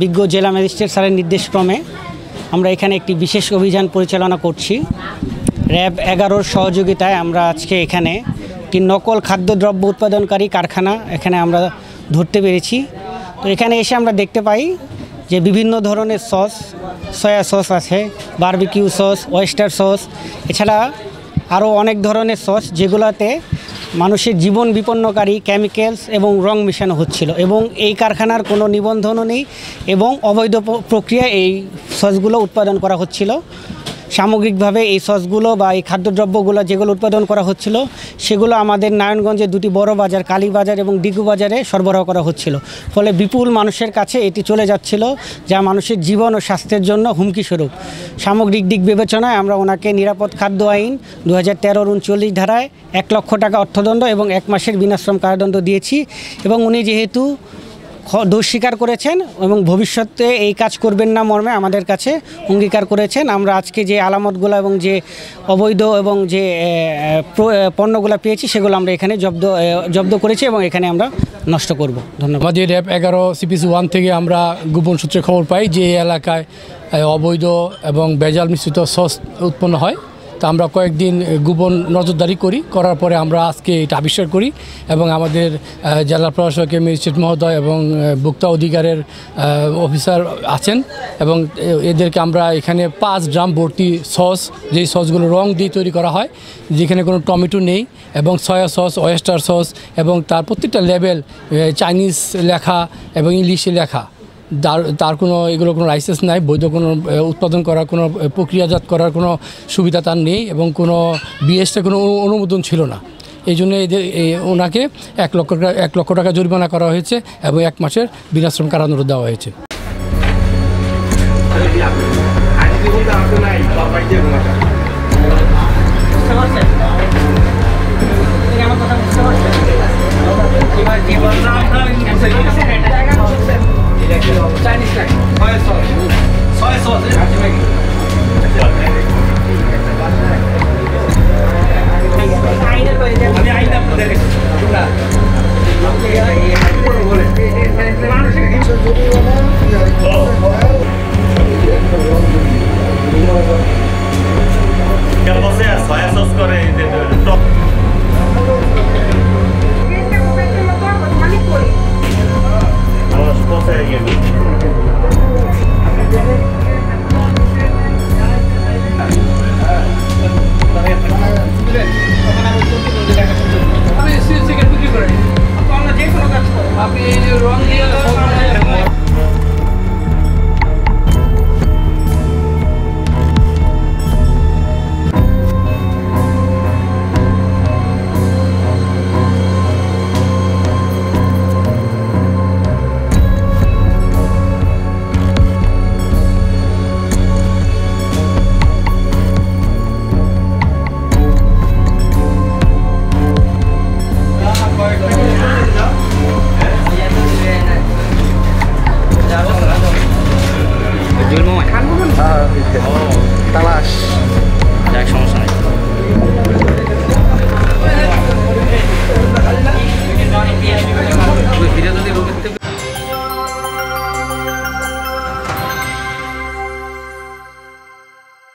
বিজ্ঞ জেলা ম্যাজিস্ট্রেট স্যারের নির্দেশক্রমে আমরা এখানে একটি বিশেষ অভিযান পরিচালনা করছি। র্যাব 11-র সহযোগিতায় আমরা আজকে এখানে একটি নকল খাদ্যদ্রব্য উৎপাদনকারী কারখানা এখানে আমরা ধরতে পেরেছি। তো এখানে এসে আমরা দেখতে পাই যে বিভিন্ন ধরনের সস, সয়া সস আছে, বারবিকিউ সস, ওয়েস্টার সস, এছাড়া আরও অনেক ধরনের সস যেগুলোতে মানুষের জীবন বিপন্নকারী কেমিক্যালস এবং রং মেশানো হচ্ছিল এবং এই কারখানার কোনো নিবন্ধনও নেই এবং অবৈধ প্রক্রিয়ায় এই সসগুলো উৎপাদন করা হচ্ছিল। সামগ্রিকভাবে এই সসগুলো বা এই খাদ্যদ্রব্যগুলো যেগুলো উৎপাদন করা হচ্ছিল সেগুলো আমাদের নারায়ণগঞ্জে দুটি বড় বাজার কালীবাজার এবং ডিগু বাজারে সরবরাহ করা হচ্ছিল। ফলে বিপুল মানুষের কাছে এটি চলে যাচ্ছিল, যা মানুষের জীবন ও স্বাস্থ্যের জন্য হুমকিস্বরূপ। সামগ্রিক দিক বিবেচনায় আমরা ওনাকে নিরাপদ খাদ্য আইন 2013-র 39 ধারায় 1 লক্ষ টাকা অর্থদণ্ড এবং 1 মাসের বিনাশ্রম কারাদণ্ড দিয়েছি এবং উনি যেহেতু দোষ স্বীকার করেছেন এবং ভবিষ্যতে এই কাজ করবেন না মর্মে আমাদের কাছে অঙ্গীকার করেছেন। আমরা আজকে যে আলামতগুলো এবং যে অবৈধ এবং যে পণ্যগুলো পেয়েছি সেগুলো আমরা এখানে জব্দ করেছি এবং এখানে আমরা নষ্ট করব। ধন্যবাদ। আমাদের র্যাব 11 CPC 1 থেকে আমরা গোপন সূত্রে খবর পাই যে এই এলাকায় অবৈধ এবং ভেজাল মিশ্রিত সস উৎপন্ন হয়। তা আমরা কয়েকদিন গোপন নজরদারি করার পরে আমরা আজকে এটা আবিষ্কার করি এবং আমাদের জেলা প্রশাসকের ম্যাজিস্ট্রেট মহোদয় এবং ভোক্তা অধিকারের অফিসার আছেন এবং এদেরকে আমরা এখানে 5 ড্রাম ভর্তি সস, যেই সসগুলো রং দিয়ে তৈরি করা হয়, যেখানে কোনো টমেটো নেই এবং সয়া সস, ওয়েস্টার সস এবং তার প্রত্যেকটা লেবেল চাইনিজ লেখা এবং ইংলিশে লেখা। তার কোনো এগুলো কোনো লাইসেন্স নাই, বৈধ কোনো উৎপাদন করার কোনো প্রক্রিয়াজাত করার কোনো সুবিধা তার নেই এবং কোনো বিএসটা কোনো অনুমোদন ছিল না। এই জন্য ওনাকে 1 লক্ষ টাকা জরিমানা করা হয়েছে এবং 1 মাসের বিনাশ্রম কারাদণ্ড দেওয়া হয়েছে।